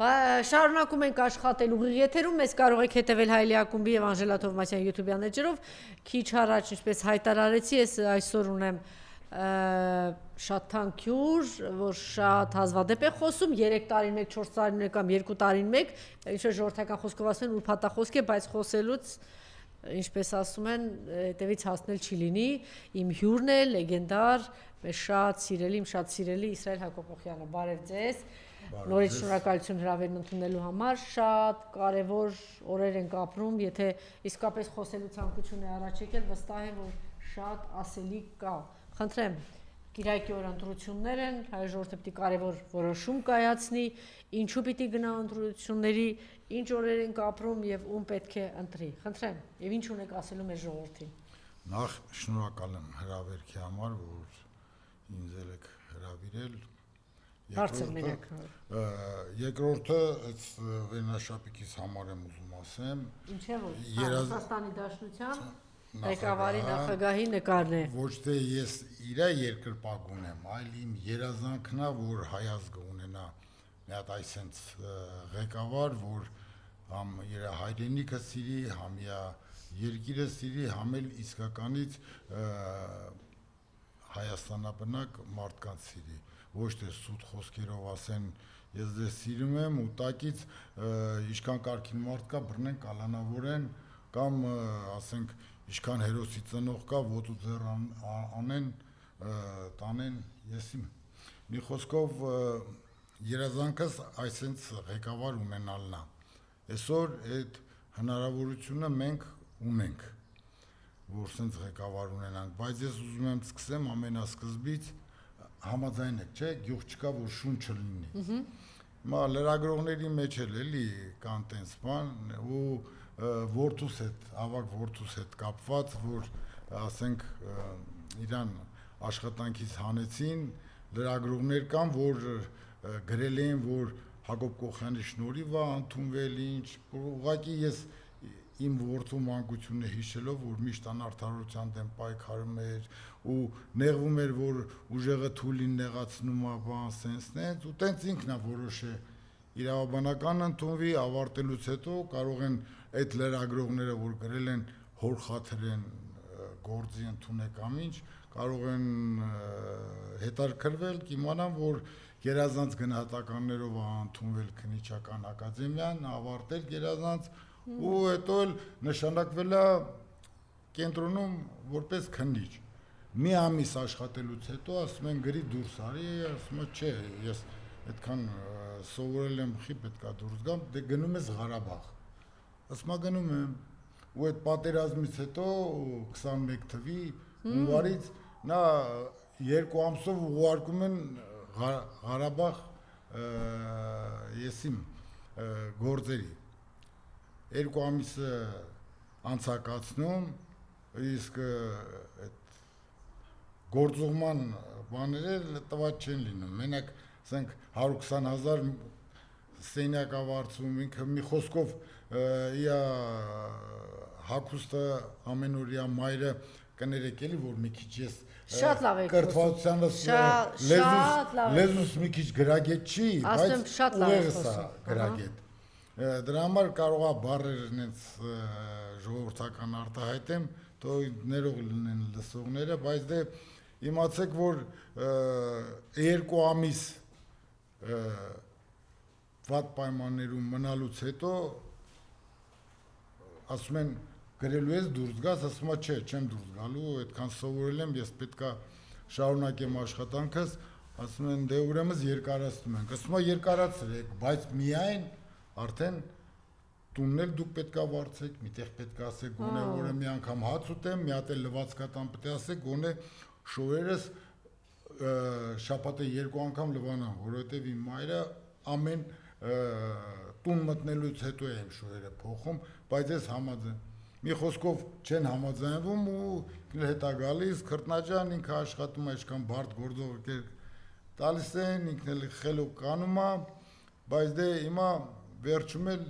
Շարունակում ենք աշխատել ուղիղ եթերում, մեզ կարող եք հետևել Հայելի ակումբի եւ Անժելա Թովմասյան YouTube-յան էջերով, քիչ առաջ ինչպես հայտարարեցի, ես այսօր ունեմ շատ թանկյուր, որ շատ հազվադեպ է խոսում, 3 տարին մեկ, 4 տարին մեկ կամ 2 տարին մեկ, ինչ-որ ժողովրդական խոսքով ասում են ուրփաթախոսք է, բայց խոսելուց ինչպես ասում են, հետևից հասնել չի լինի, իմ հյուրն է, լեգենդար, մեր շատ սիրելի Իսրայել Հակոբյանը, բարև ձեզ, նորից շնորհակալություն հրավերն ընդունելու համար, շատ կարևոր օրեր ենք ապրում, եթե իսկապես խոսելու ցանկություն է առաջ եկել, վստահ եմ, որ շատ ասելիք կա, խնդրեմ, Կիրակի օր ընտրություններ են, հայ ժողովուրդը պիտի կարևոր որոշում կայացնի, ինչու պիտի գնա ընտրությունների, ինչ օրեր ենք ապրում եւ ում պետք է ընտրի։ Խնդրեմ, եւ ինչ ունեք ասելու մեր ժողովրդին։ Նախ շնորհակալ եմ հրավերքի համար, որ ինձ եք հրավիրել։ Բարձր մենակ։ Երկրորդը այս վերնաշապիկից համար եմ ուզում ասեմ։ Ինչ է որ Ռուսաստանի Դաշնության ղեկավարի նախագահի նկարն է։ Ոչ թե ես իր երկրպագուն եմ, այլ իմ երազանքն է, որ հայազգը ունենա մի հատ այսենց ղեկավար, որ համ իր հայրենիքը սիրի, համ իր երկիրը սիրի, համ էլ իսկականից հայաստանաբնակ մարդկանց սիրի, ոչ թե սուտ խոսքերով ասեն ես ձեզ սիրում եմ ու տակից ինչքան կարգին մարդ կա բռնեն կալանավորեն կամ ասենք ինչքան հերոսի ծնող կա ոտու ձեռ անեն տանեն եսիմ մի խոսքով երազանքս այսենց ղեկավար ունենալն է այսօր այդ հնարավորությունը մենք ունենք որ սենց ղեկավար ունենանք բայց ես ուզում եմ սկսեմ ամենասկզբից համաձայն եք չէ գյուղ չկա որ շուն չլինի մա լրագրողների մեջ էլ էլի կան տենց բան ու որդուս հետ, ավակ որդուս հետ կապված, որ ասենք իրան աշխատանքից հանեցին, լրագրողներ կան, որ գրել էին, որ Հակոբ Կոխյանի շնորհիվ է ընդունվել ինչ, ուղղակի ես իմ որդու մանկությունը հիշելով, որ միշտ անարդարության դեմ պայքարում էր ու նեղվում էր, որ ուժեղը թույլին նեղացնում է, բան սենսնեց, ու տենց ինքն է որոշե իրավաբանական ընդունվի, ավարտելուց հետո կարող են այդ լրագրողները, որ գրել են հոր խաթրեն գործի ընդունեք ամինչ, կարող են հետաքրքրվել, կիմանան, որ գերազանց գնահատականներով է ընդունվել քննիչական ակադեմիան, ավարտել գերազանց ու հետո էլ նշանակվել է կենտրոնում որպես քննիչ։ Մի ամիս աշխատելուց հետո ասում են գրի դուրս արի, ասում եմ չէ, ես այդքան սովորել եմ, խի պետքա դուրս գամ, դե գնում ես Ղարաբաղ։ Ասում եմ գնում եմ, ու այդ պատերազմից հետո 21 թվի հունվարից նա 2 ամսով ուղարկում են Ղարաբաղ եսիմ գործերի։ 2 ամիսը անցակացնում, իսկ այդ գործուղման բաները տված չեն լինում, մենակ ասենք 120,000 սենյակ ավարձում, ինքը մի խոսքով իա հագուստը ամենօրյա մայրը կներեք էլի, որ մի քիչ ես կրթվածությանս լեզուս մի քիչ գրագետ չի, բայց ուղեղս է գրագետ։ Դրա համար կարող է բառեր նենց ժողովրդական արտահայտեմ, թող ներող լինեն լսողները, բայց դե իմացեք, որ 2 ամիս վատ պայմաններում մնալուց հետո ասում են գրելու ես դուրս գաս, ասում եմ չէ, չեմ դուրս գալու, այդքան սովորել եմ, ես պետքա շարունակեմ աշխատանքս, ասում են դե ուրեմն երկարացնում ենք, ասում եմ երկարացրեք, բայց միայն արդեն տունն էլ դուք պետքա վարձեք, միտեղ պետքա ասեք գոնե որը մի անգամ հաց ուտեմ, մի հատ էլ լվացկատան պետք է ասեք, գոնե շորերս շաբաթը 2 անգամ լվանամ, որովհետև իմ մայրը ամեն տուն մտնելուց հետո է իմ շորերը փոխում, բայց ես համաձայն մի խոսքով չեն համաձայնվում ու հետա գալիս քրտնաջան ինքը աշխատում է ինչքան բարդ գործող տալիս են ինքն էլ խելոք կանում է բայց դե հիմա վերջում էլ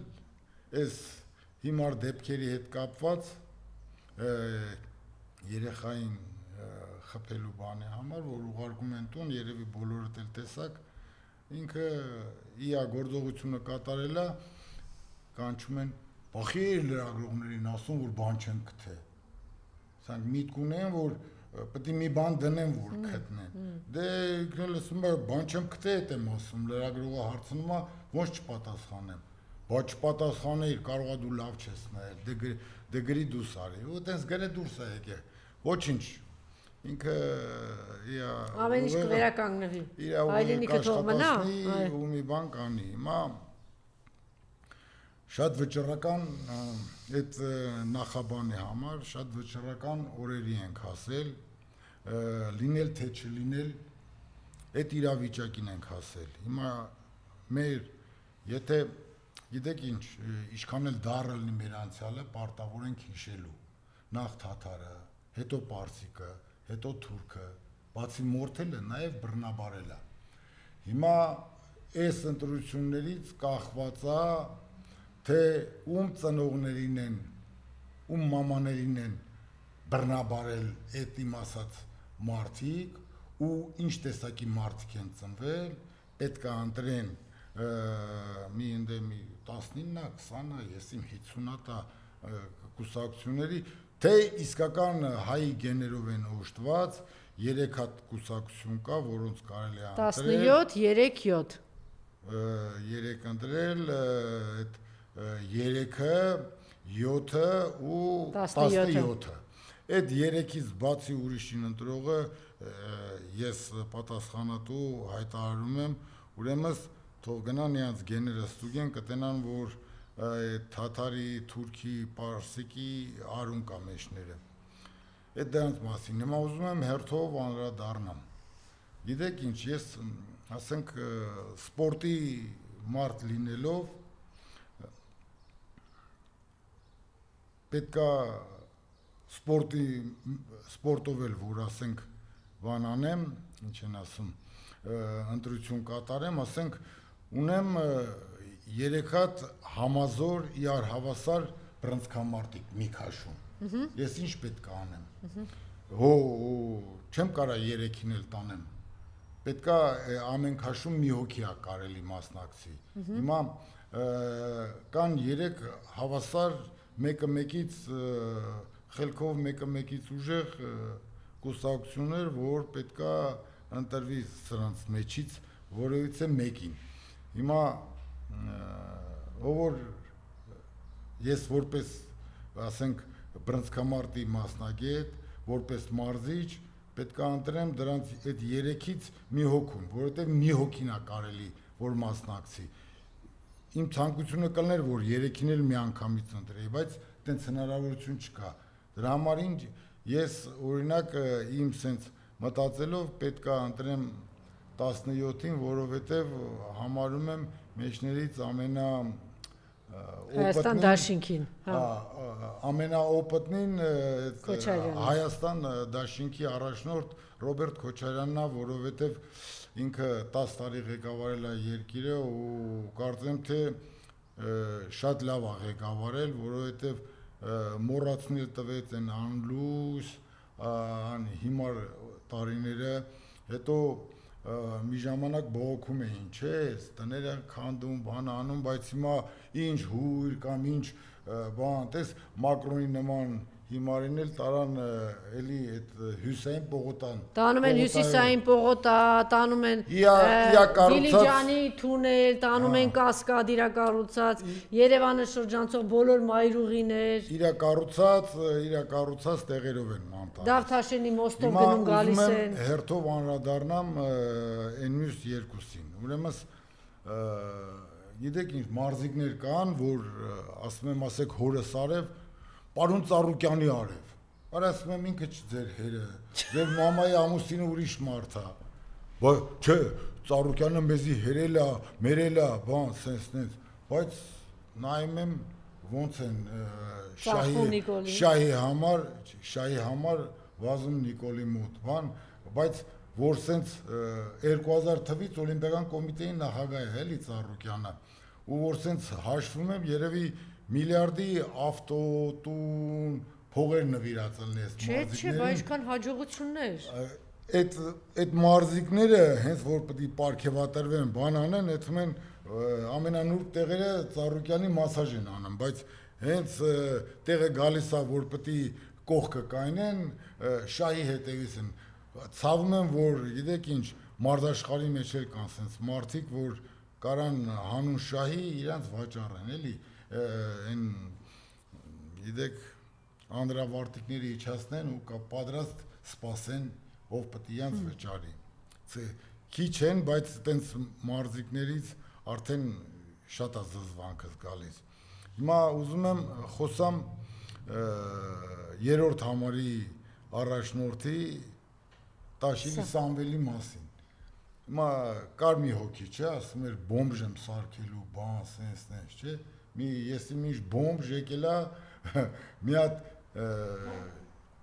այս հիմար դեպքերի հետ կապված երեխային խփելու բանի համար որ ուղարկում են տուն երևի բոլորդ էլ տեսակ ինքը իր գործողությունը կատարելա, կանչում են բախի լրագրողներին ասում, որ բան չեն գտե։ Սրանք միտք ունեն, որ պետք է մի բան դնեն, որ գտնեն։ Դե ինքն ասում է, բան չեմ գտե, այդ եմ ասում, լրագրողը հարցնում է, ոնց չպատասխանեմ։ Բա չպատասխանել, կարողա դու լավ չես նայել, դե գրի դուրս արի։ Ու այտենց գրե դուրս է եկել։ Ոչինչ։ Ինքը ամեն ինչ կվերականգնվի։ Հայրենիքը թող մնա, ու մի բան կանի։ Հիմա շատ վճռական այդ նախաբանի համար, շատ վճռական օրերի ենք հասել, լինել թե չլինել, այդ իրավիճակին ենք հասել։ Հիմա մեր, եթե գիտեք ինչ, ինչքան էլ դառը լինի մեր անցյալը, պարտավոր ենք հիշելու։ Նախ թաթարը, հետո պարսիկը, հետո թուրքը, բացի մորթելը, նաև բռնաբարելը։ Հիմա այս ընտրություններից կախված է, թե ում ծնողներին են, ում մամաներին են բռնաբարել այդ իմ ասած մարդիկ ու ինչ տեսակի մարդիկ են ծնվել, պետք է ընտրեն մի 19-ը, 20-ը, ես իմ 50-ը կուսակցությունների, թե իսկական հայի գեներով են օժտված, 3 հատ կուսակցություն կա, որոնց կարելի է ընտրել 17, 3 ընտրել, այդ 3-ը, 7-ը ու 17-ը։ Այդ 3-ից բացի ուրիշին ընտրողը ես պատասխանատու հայտարարում եմ, ուրեմն թող գնան իրանց գեները ստուգեն, կտենան, որ թաթարի, թուրքի, պարսիկի արուն կա մեջները։ Այդ դրանց մասին։ Հիմա ուզում եմ հերթով անդրադառնամ։ Գիտեք ինչ, ես ասենք սպորտի մարդ լինելով պետքա սպորտով էլ, որ ասենք բան անեմ, ինչ են ասում, ընտրություն կատարեմ, ասենք ունեմ 3 հատ համազոր իրար հավասար բռնցքամարտիկ մի քաշում։ Ես ինչ պետք է անեմ։ Չեմ կարա 3-ին էլ տանեմ։ Պետքա ամեն քաշում մի հոգի է կարելի մասնակցի։ Հիմա կան 3 հավասար մեկը մեկից խելքով մեկը մեկից ուժեղ կուսակցություններ, որ պետքա ընտրվի սրանց մեջից որևիցե մեկին։ Հիմա որ ես որպես ասենք բռնցքամարտի մասնագետ, որպես մարզիչ պետքա ընտրեմ դրանց այդ 3-ից մի հոգուն, որովհետև մի հոգին է կարելի որ մասնակցի։ Իմ ցանկությունը կլներ, որ 3-ին էլ մի անգամից ընտրեի, բայց այդպես հնարավորություն չկա։ Դրա համար ես օրինակ իմ սենց մտածելով պետքա ընտրեմ 17-ին, որովհետև համարում եմ մեջներից Հայաստան դաշինքին, ամենաօպտնին Հայաստան դաշինքի առաջնորդ Ռոբերտ Քոչարյանն է, որովհետև ինքը 10 տարի ղեկավարել է երկիրը ու կարծեմ թե շատ լավ է ղեկավարել, որովհետև մոռացնել տվեց այն անլույս, հիմար տարիները, հետո մի ժամանակ բողոքում էին, չէ, տները քանդում, բան անում, բայց հիմա ինչ հույր կամ ինչ բան, տես Մակրոնի նման հիմարին էլ տարան էլի այդ հյուսային պողոտան։ Տանում են հյուսիսային պողոտա, տանում են Դիլիջանի թունել, տանում են կասկադ իրա կառուցած, Երևանը շրջանցող բոլոր մայրուղիներ։ Իրա կառուցած տեղերով են ման տալիս։ Դավթաշենի մոստով գնում գալիս են։ Հիմա ուզում եմ հերթով անդրադառնամ այն մյուս երկուսին։ Ուրեմն գիտեք ինչ մարզիկներ կան, որ ասում եմ ասեք հորս արև Պարոն Ծառուկյանի արև, ասում եմ ինքը ձեր հերը, ձեր մամայի ամուսինը ուրիշ մարդ է, չէ, Ծառուկյանը մեզի հերել է, մերել է, բան, սենց, բայց նայում եմ ոնց են շահի համար վազում Նիկոլի մոտ, բան, բայց որ սենց 2000 թվից Օլիմպիական կոմիտեի նախագահ է, էլի Ծառուկյանը, ու որ սենց հաշվում եմ երևի միլիարդի ավտո, տուն, փողեր նվիրածել ես մարզիկներին։ Չէ, բայց ինչքան հաջողություններ։ այդ մարզիկները հենց որ պետք է պարգևատրվեն, բան անեն, այդ մեն ամենանուրբ տեղերը Ծառուկյանի մասաժ են անում, բայց հենց տեղը գալիս է, որ պետք է կողքը կայնեն, շահի հետևից են։ Ցավում եմ, որ գիտեք ինչ, մարզաշխարհի մեջ էլ կան sense մարդիկ, որ կարան հանուն շահի իրանց վաճառեն, էլի, այն գիտեք անդրավարտիկները իջացնեն ու պատրաստ սպասեն, ով պետք է իրանց վճարի։ Քիչ են, բայց այտենց մարզիկներից արդեն շատ է զզվանքս գալիս։ Հիմա ուզում եմ խոսամ երրորդ համարի առաջնորդի Տաշիրի Սամվելի մասին։ Հիմա կար մի հոգի, չէ, ասում էր բոմժ եմ սարքելու, բան, սենսնես, չէ։ Ես միշտ բոմժ եկել է մի հատ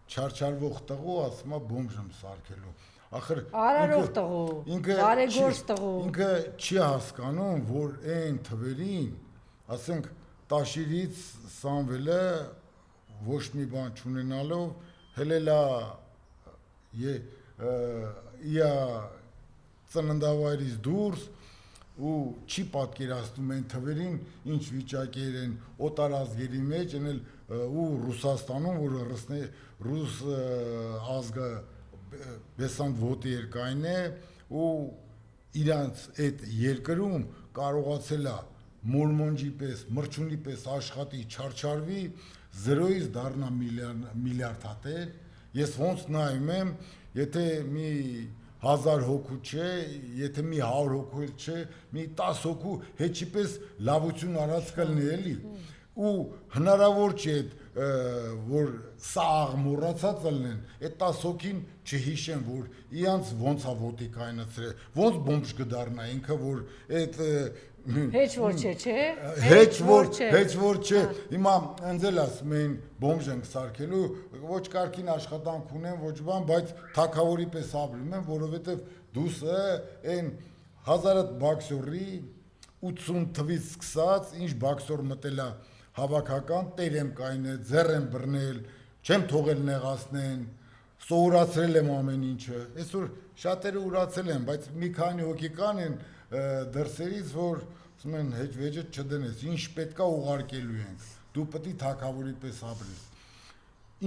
չարչարվող տղու, ասում է բոմժ եմ սարքելու։ Ախր արարող տղու, բարեգործ տղու։ Ինքը չի հասկանում, որ այն թվերին, ասենք Տաշիրից Սամվելը ոչ մի բան չունենալով հելելա իա ծննդավայրից դուրս ու չի պատկերացնում այն թվերին ինչ վիճակեր են օտարազգերի մեջ ենել ու Ռուսաստանում, որ ռուս ազգը բեսանտ ոտի երկայն է ու իրանց այդ երկրում կարողացել է մորմոնջի պես, մրջունի պես աշխատի, չարչարվի, զրոյից դառնա միլիարդատեր, ես ոնց նայում եմ, եթե մի 1000 հոգու չէ, եթե մի 100 հոգու չէ, մի 10 հոգու հեչի պես լավություն արած կլնի էլի, ու հնարավոր չէ որ սա աղմորացած ելնեն, այդ 10 հոգին չհիշեն, որ իրանց ոնց է ոտի կայնացրել, ոնց բոմժ կդառնա ինքը, որ այդ Հեչ որ չէ, չէ։ Հեչ որ չէ։ Հիմա ընձել ասում էին բոմժ ենք սարքելու, ոչ կարգին աշխատանք ունեն, ոչ բան, բայց թակավորի պես ապրում են, որովհետև դուսը այն 1000 բոքսորի 80 թվից սկսած, ինչ բոքսոր մտել է հավաքական, տեր եմ կայնել, ձեռ եմ բռնել, չեմ թողել նեղացնեն, սովորացրել եմ ամեն ինչը։ Այսօր շատերը ուրացել են, բայց մի քանի հոգի կան են դրսերից, որ ասում են հեչ վեճը չդնես, ինչ պետքա ուղարկելու ենք, դու պետք է թակավորի պես ապրես։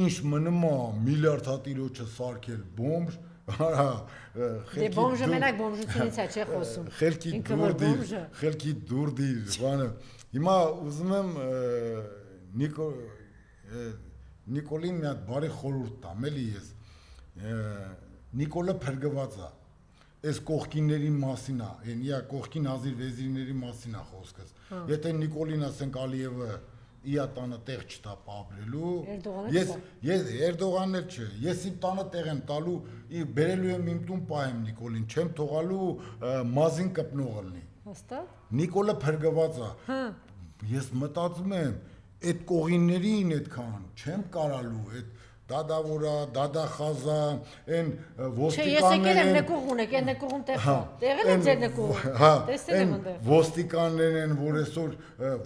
Ինչ մնում է միլիարդատիրոջը սարքել բոմժ, Դե բոմժը մենակ բոմժությունից է չէ խոսում։ Խելքի դուր դիր, բանը։ Հիմա ուզում եմ Նիկոլին մի հատ բարի խորհուրդ տամ, էլի ես։ Նիկոլը փրկված է։ Այս կողքինների մասին է, այն իա կողքին ազիր վեզիրների մասին է խոսքս։ Եթե Նիկոլին ասենք Ալիևը իա տանը տեղ չտա ապրելու, ես Էրդողանն էլ չէ, ես իմ տանը տեղ եմ տալու, բերելու եմ իմ տուն պահեմ Նիկոլին, չեմ թողալու մազին կպնող լինի։ Հաստատ։ Նիկոլը փրկված է։ Ես մտածում եմ, այդ կողիններին այդքան չեմ կարալու, այդ դադավորա, դադախազա, այն ոստիկանները։ Չէ, ես եկել եմ նկուղ ունեք, այն նկուղում տեղել եմ ձեր նկուղը։ Տեսել եմ ընդեղ։ Ոստիկաններ են, որ այսօր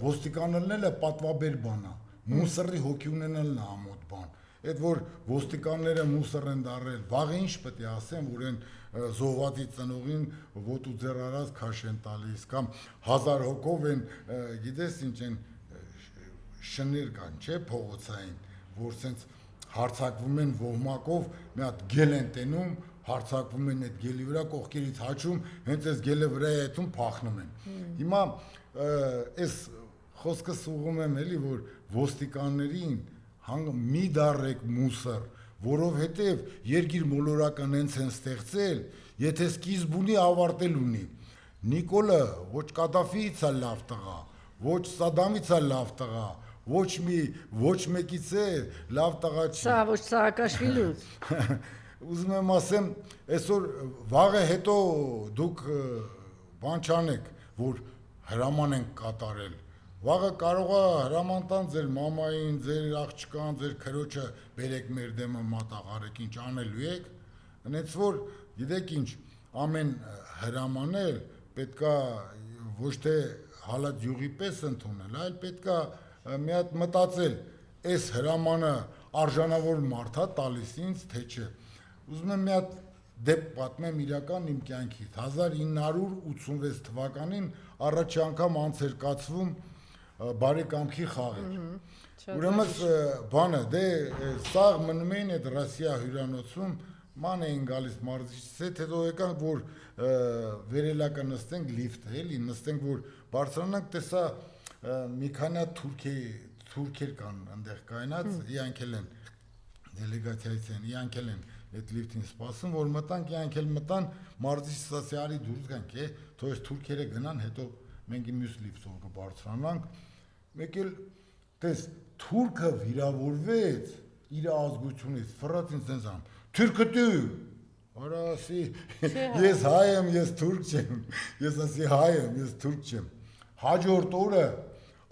ոստիկաններն էլ պատվաբեր բան է։ Մուսռի հոգի ունենալն է ամոթ բան։ Այդ որ ոստիկանները մուսռ են դարել, վաղը ինչ պետք է ասեմ, որ այն զոհվածի ծնողին ոտու ձեռ արած քաշ են տալիս կամ 1000 հոգով են, գիտես ինչ են շներ կան, չէ, փողոցային, որ սենց հարցակվում են ոհմակով, մի հատ գել են տենում, հարցակվում են այդ գելի վրա, կողքերից հաչում, հենց այս գելը վրա է այդում փախնում են։ Հիմա այս խոսքս ուղում եմ էլի, որ ոստիկաններին մի դարեք մուսր, որովհետև երկիր մոլորական հենց են ստեղծել, եթե սկիզբ ունի, ավարտել ունի։ Նիկոլը ոչ Կադաֆիից է լավ տղա, ոչ Սադամից է լավ տղա, ոչ մեկից է լավ տղա չի։ Սա ոչ Սաակաշվիլուց։ Ուզում եմ ասեմ, այսօր վաղը հետո դուք բան չանեք, որ հրաման ենք կատարել։ Վաղը կարող է հրաման տան ձեր մամային, ձեր աղջկան, ձեր քրոջը բերեք մեր դեմը մատաղարեք, ինչ անելու եք։ Հենց որ գիտեք ինչ, ամեն հրամանել պետքա ոչ թե հալած յուղի պես ընդունել, այլ պետքա մի հատ մտածել, այս հրամանը արժանավոր մարդ է տալիս ինձ, թե չէ։ Ուզում եմ մի հատ դեպք պատմեմ իրական իմ կյանքից 1986 թվականին առաջի անգամ անցեր կացվում բարեկամքի խաղեր ուրեմն բանը դե սաղ մնում էին այդ Ռոսիա հյուրանոցում ման էին գալիս մարզիչից հետո եկանք որ վերելակը նստենք լիֆտ էլի նստենք որ բարձրանանք տեսա մի քանի թուրքեր կան այնտեղ կայնած իրանք էլ են դելեգացիայից են իրանք էլ են այդ լիֆտին սպասում որ մտանք իրանք էլ մտան մարզիչը ասի արի դուրս գանք թող այս թուրքերը գնան հետո մենք մյուս լիֆտով կբարձրանանք մեկ էլ տես թուրքը վիրավորվեց իր ազգությունից ֆրած ինձ ան թուրքը դու արա ասի ես հայ եմ ես թուրք չեմ ես ասի հայ եմ ես թուրք չեմ հաջորդ օրը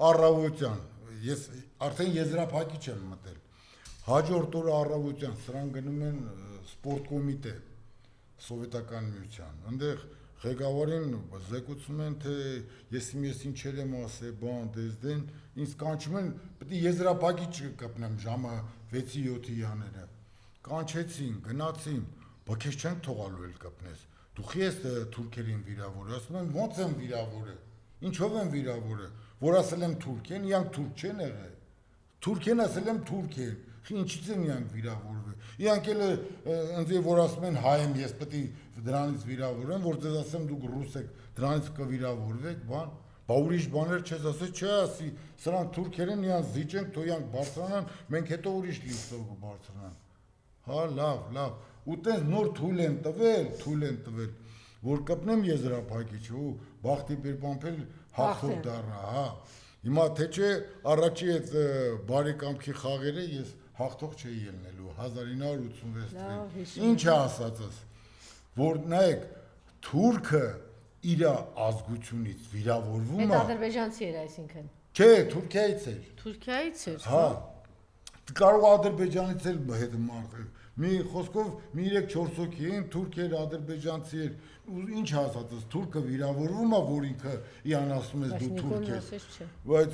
առավոտյան ես արդեն եզրափակիչ եմ մտել հաջորդ օրը առավոտյան սրանք գնում են սպորտ կոմիտե սովետական միության այնտեղ ղեկավարին զեկուցում են թե ես ինչեր եմ ասել բան դեզդեն ինձ կանչում են պետք է եզրափակիչ կպնեմ ժամը 6-7-ի յաները կանչեցին գնացին բա քեզ չեն թողալու էլ կպնես դու ես թուրքերին վիրավորը ասում են ո՞նց եմ վիրավորը ինչով եմ վիրավորը որ ասել եմ թուրք են իրանք թուրք չեն եղել թուրք են ասել եմ թուրք են ինչից են իրանք վիրավորվել իրանք էլ ինձ որ ասում են հայ եմ ես պետք է դրանից վիրավորեմ որ դες ասեմ դուք ռուս եք դրանից կվիրավորվեք բան բա ուրիշ բաներ չես ասել չէ ասի սրանք թուրքեր են իրանք զիջենք թող իրանք բարձրանան մենք հետո ուրիշ լիստով կբարձրանանք հա լավ ու տես նոր թույլ են տվել որ կպնեմ եզրափակիչ ու բախտի պերպամփել հաղթող դառնա հա հիմա թե չէ առաջի այդ բարեկամքի խաղերը ես հաղթող չէի ելնելու 1986 թվականին ինչ է ասածս որ նայեք թուրքը իր ազգությունից վիրավորվում է այդ ադրբեջանցի էր այսինքն չէ Թուրքիայից էր հա կարող ադրբեջանից էլ հետ մարդը մի խոսքով մի 3-4 հոգի են թուրքեր ադրբեջանցի էր ինչ ասածս թուրքը վիրավորվում է որ ինքը իան ասում ես դու թուրք ես բայց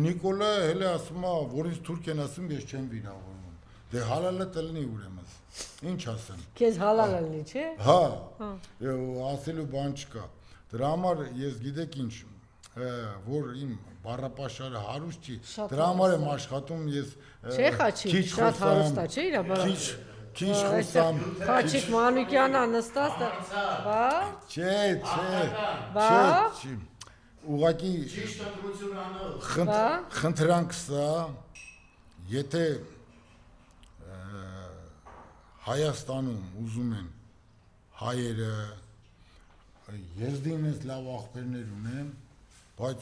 Նիկոլը հələ ասում է որ ինձ թուրք են ասում ես չեմ վիրավորվում դե հալալը տնի ուրեմն ինչ ասեմ քեզ հալալը լինի չէ հա ասելու բան չկա դրա համար ես գիտեք ինչ որ իմ բառապաշարը հարուստ չի դրա համար եմ աշխատում ես չէ խաչի շատ հարուստ է չէ իրա բառը քիչ խոսամ Խաչիկ Մանուկյանը նստած բա չէ ուղղակի ճիշտ ընտրություն անող խնդրանք սա եթե Հայաստանում ուզում են հայերը եզդինից լավ աղբերներ ունեն բայց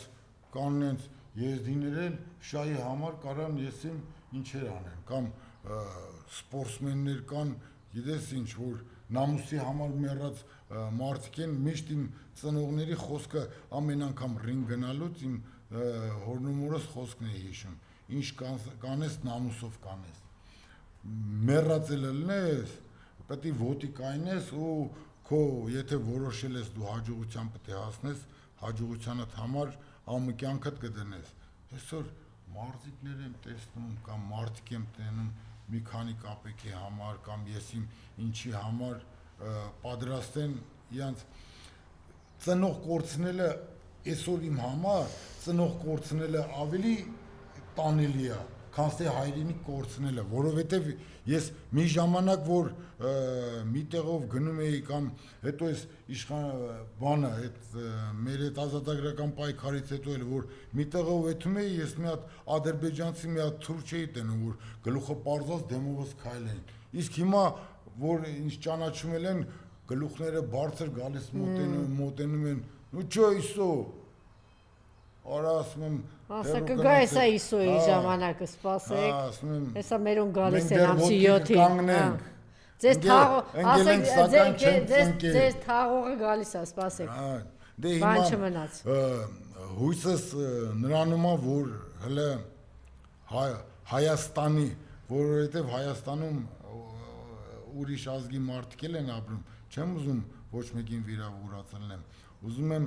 կանենց եզդիներեն շահի համար կարան եսիմ ինչեր անեն կամ սպորտսմեններ կան գիտես ինչ որ նամուսի համար մեռած մարդիկ են միշտ իմ ծնողների խոսքը ամեն անգամ ռինգ գնալուց իմ հորնումորս խոսքն է հիշում ինչ կանես նամուսով կանես մեռած ելնես պետք է ոտի կայնես ու քո եթե որոշել ես դու հաջողության պետք է հասնես հաջողությանդ համար ամկյանքդ կդնես այսօր մարդիկներ եմ տեսնում կամ մարդիկ եմ տենում մի քանի կապեկի համար կամ եսիմ ինչի համար պատրաստ են իրանց ծնող կորցնելը այսօր իմ համար ծնող կորցնելը ավելի տանելի է քան թե հայրենիք կորցնելը որովհետև ես մի ժամանակ որ մի տեղով գնում էի կամ հետո էս իշխան բանը այդ մեր այդ ազատագրական պայքարից հետո էլ որ մի տեղով եթում էի ես մի հատ ադրբեջանցի մի հատ թուրք չէի տենում որ գլուխը պարզած դեմովս քայլեն իսկ հիմա որ ինչ ճանաչում են գլուխները բարձր գալիս մոտենում են ու չէ իսո Արա ասում եմ ասա կգա էսա իսոյի ժամանակը սպասեք հեսա մերուն գալիս են ամսի 7-ին ձեզ թաղողը գալիս է սպասեք բան չմնաց հույսս նրանում է որ հələ Հայաստանի որովհետև Հայաստանում ուրիշ ազգի մարդիկ են ապրում չեմ ուզում ոչ մեկին վիրավորացնեմ ուզում եմ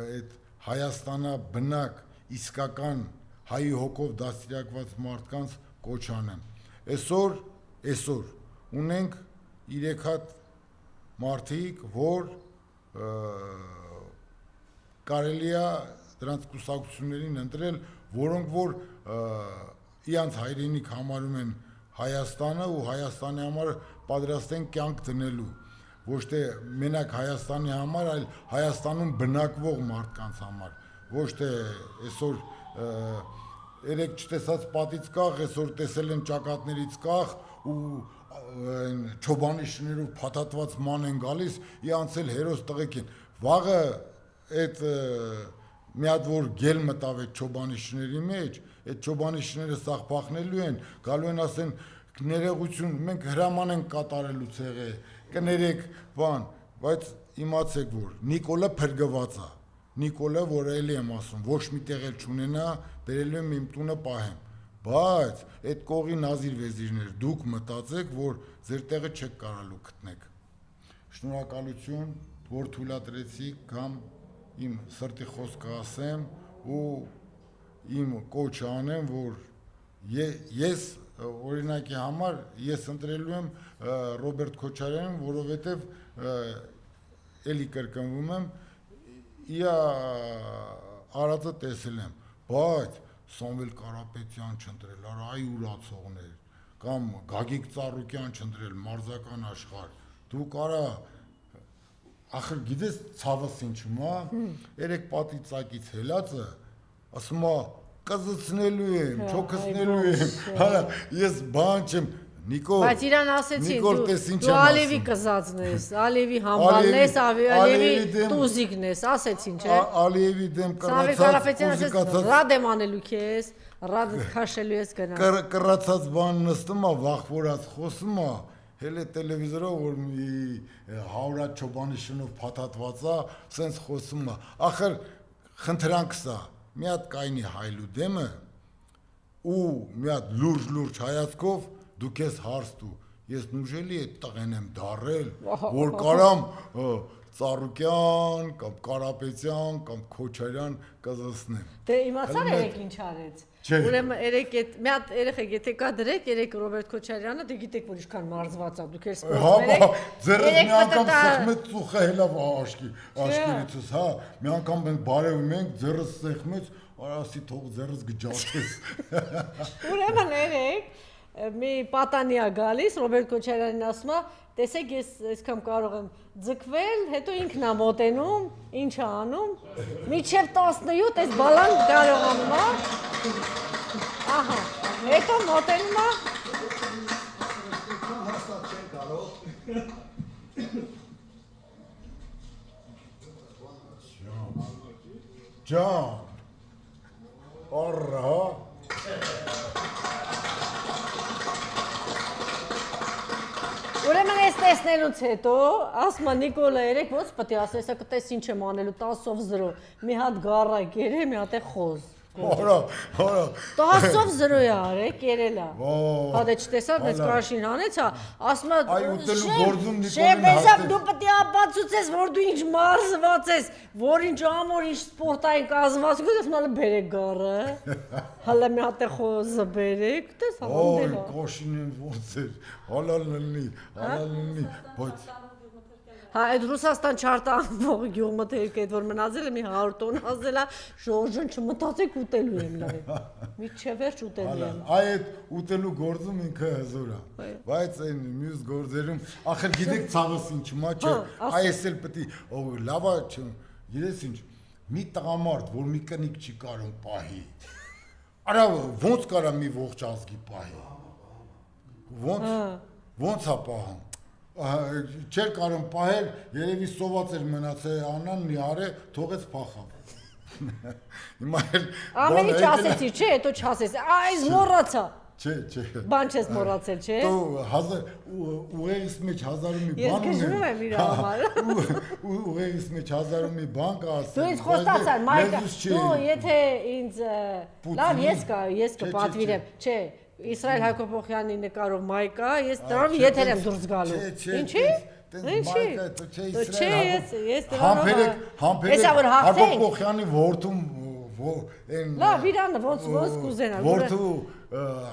այդ Հայաստանա բնակ իսկական հայի հոգով դաստիարակված մարդկանց կոչ անեմ այսօր ունենք 3 հատ մարդիկ, որ կարելի է դրանց կուսակցություններին ընտրել, որոնք որ իրանց հայրենիք համարում են Հայաստանը ու Հայաստանի համար պատրաստ են կյանք դնելու, ոչ թե մենակ Հայաստանի համար, այլ Հայաստանում բնակվող մարդկանց համար, ոչ թե այսօր երեք չտեսած պատից կախ, այսօր տեսել են ճակատներից կախ ու չոբանի շներով փաթաթված ման են գալիս, իրանց էլ հերոս տղեկ են, վաղը այդ մի հատ որ գել մտավ այդ չոբանի շների մեջ, այդ չոբանի շները սաղ փախնելու են, գալու են ասեն ներողություն, մենք հրաման ենք կատարելուց եղե, կներեք բան, բայց իմացեք որ Նիկոլը փրկված է, Նիկոլը որ էլի եմ ասում, ոչ մի տեղ էլ չունենա, բերելու եմ իմ տունը պահեմ, բայց այդ կողի նազիր վեզիրներ, դուք մտածեք, որ ձեր տեղը չեք կարալու գտնեք։ Շնորհակալություն, որ թույլատրեցիք կամ իմ սրտի խոսքը ասեմ ու իմ կոչը անեմ, որ ես օրինակի համար ես ընտրելու եմ Ռոբերտ Քոչարյանին, որովհետև էլի կրկնվում եմ, իա արածը տեսել եմ, բայց Սամվել Կարապետյան չընտրել, այ ուրացողներ, կամ Գագիկ Ծառուկյան չընտրել, մարզական աշխարհ, դու կարա ախր գիտես ցավս ինչու՞մ է, երեք պատի ծակից հելածը, ասում է կզցնելու եմ, չոքսնելու եմ, հա, ես բան չեմ, Նիկոլ, բայց իրան ասեցին, դու Ալիևի կզածնես, Ալիևի համբալնես, Ալիևի տուզիկն ես, ասեցին, չէ։ Ալիևի դեմ Սամվել Կարապետյան ասեց, ռադ եմ անելու քեզ, ռադ քաշելու ես գնա։ Կռացած բան նստում է, վախվորած խոսում է, հել է տելևիզորով որ մի 100 չոբանի շնով փաթաթված է, սենց խոսում է։ Ախր խնդրանքս է, մի հատ կայնի հայլու դեմը ու մի հատ լուրջ հայացքով դու քեզ հարց տու, ես նուժելի այդ տղեն եմ դարել, որ կարամ Ծառուկյան կամ Կարապետյան կամ Քոչարյան կզսնեմ։ Դե իմացար երեք ինչ արեց։ Ուրեմն երեք այդ մի հատ երեխեք եթե կա դրեք երեք Ռոբերտ Քոչարյանը դե գիտեք որ ինչքան մարզված է դուք էլ սպորտներ եք։ Ձերս մի անգամ սեղմեց ծուխը հելավ աշկերիցս, հա, մի անգամ մենք բարևում ենք, ձերս սեղմեց, արասի թող ձերս գջացես։ Ուրեմն երեք մի պատանի է գալիս, Ռոբերտ Քոչարյանին ասում է, տեսեք ես այսքան կարող եմ ձգվել, հետո ինքն է մոտենում, ինչ է անում, մինչև 17 այս բալան կարողանում է, ահա, հետո մոտենում է, Ջան, առա, Ուրեմն ես տեսնելուց հետո, ասում է Նիկոլը երեք ոնց պետք է ասես, կտես ինչ եմ անելու 10-0, մի հատ գառակ երե, մի հատ է խոզ։ Արա։ 10-0 է արեք, երել է։ Հա դե չտեսավ, դες կաշին հանեց, հա, ասում է այ ուտելու գործում Նիկոլին Շեբեզավ դու պետք է ապացուցես, որ դու ինչ մարզված ես, որ ինչ ամոր ինչ սպորտային կազմվածք ես, ասում է բերեք գառը։ Հələ մի հատ է խոզը բերեք, տես հա Օй, կոշինին ոնց էր, հալալ լինի, բայց Հա, այդ Ռուսաստան չարտահանող գյուղմթերք այդ որ մնացել է մի 100 տոն ազել է, Ժորժն չմտածեք ուտելու եմ լավ։ Միջև վերջ ուտելու եմ։ Այ այդ ուտելու գործում ինքը հզոր է։ Բայց այն մյուս գործերում, ախր գիտեք ցավս ինչու՞մ է, չէ։ Այս էլ պետք է լավա չէ։ Գիտես ինչ, մի տղամարդ, որ մի կնիկ չի կարող պահի։ Արա ոնց կարա մի ողջ ազգի պահի։ Ոնց է պահում։ Չէր կարում պահել, երևի սոված էր մնացել անան մի արե, թողեց փախավ։ Հիմա էլ ամեն ինչ ասեցի, չէ, հետո չասես, այս մոռացա։ Չէ։ Բան չես մոռացել, չէ։ Ուղեղիս մեջ 1000 մի բան Ես գժվում եմ իր համար։ Ուղեղիս մեջ 1000 մի բան կա ասել։ Դու ինձ խոստացար, Մայկա, դու եթե ինձ լավ ես կպատվիրեմ, չէ։ Իսրայել Հակոբյանի նկարով Մայկա, ես դրանով եթեր եմ դուրս գալու։ Ինչի՞։ Չէ, ես դրանով համբերեք Հակոբյանի որդում այն լավ իրանը ոնց կուզենա որդու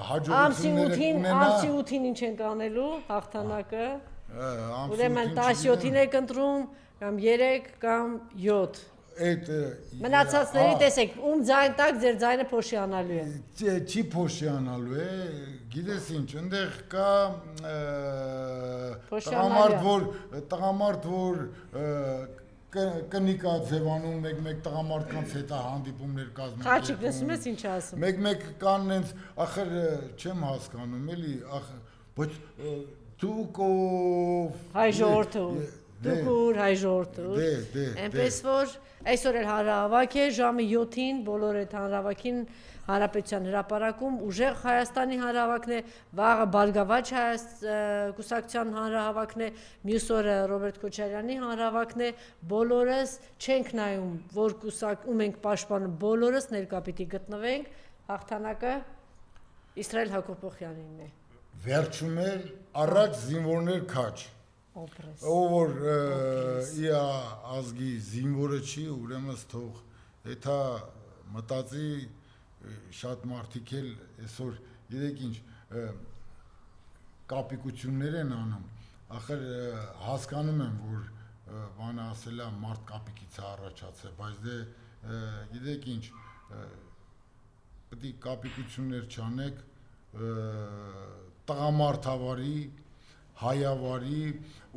հաջողությունները ունենա ամսի 8-ին ինչ ենք անելու հաղթանակը Ուրեմն 17-ին եք ընտրում, կամ 3 կամ 7։ Այդ Մնացածների տեսեք, ում ձայն տակ ձեր ձայնը փոշիանալու է։ չի փոշիանալու է, գիտես ինչ, այնտեղ կա տղամարդ, որ կնիկա ձևանում, մեկ տղամարդկանց հետ հանդիպումներ կազմում։ Խաչիկ, լսում ես ինչ ասում։ Մեկ կան նենց, ախր չեմ հասկանում, էլի, բայց դուք ով հայ ժողովուրդը, դուք ուր հայ ժողովուրդը։ Այնպես որ այսօր էլ հանրահավաք է, ժամը 7-ին բոլոր այդ հանրահավաքին Հանրապետության հրապարակում ուժեղ Հայաստանի հանրահավաքն է, վաղը Բարգավաճ կուսակցության հանրահավաքն է, մյուս օրը Ռոբերտ Քոչարյանի հանրահավաքն է, բոլորս չենք նայում, որ ում ենք պաշտպանում, բոլորս ներկա պիտի գտնվենք, հաղթանակը Իսրայել Հակոբյանինն է։ Վերջում էլ առաջ զինվորներ քաչ։ Ով որ իա ազգի զինվորը չի, ուրեմն թող էթա մտածի շատ մարդիկ էլ այսօր գիտեք ինչ կապիկություններ են անում, ախր հասկանում եմ, որ բանը ասելա մարդ կապիկից է առաջացել, բայց դե գիտեք ինչ պետք է կապիկություններ չանեք, տղամարդավարի, հայավարի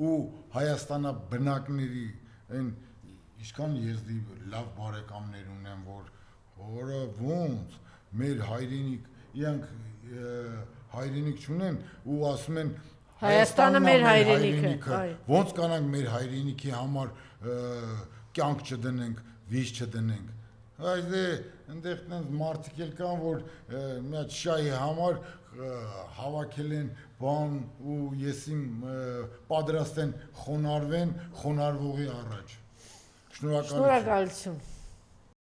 ու Հայաստանա բնակների այն ինչքան եզդի լավ բարեկամներ ունեմ, որ որը ոնց մեր հայրենիք, իրանք հայրենիք չունեն ու ասում են Հայաստանը մեր հայրենիքը, ոնց կանանք մեր հայրենիքի համար կյանք չդնենք, վիճ չդնենք, այս դե ընդեղ տենց մարդիկ էլ կան, որ մի հատ շահի համար հավաքել են բան ու եսիմ պատրաստ են խոնարհվեն խոնարհվողի առաջ։ Շնորհակալություն։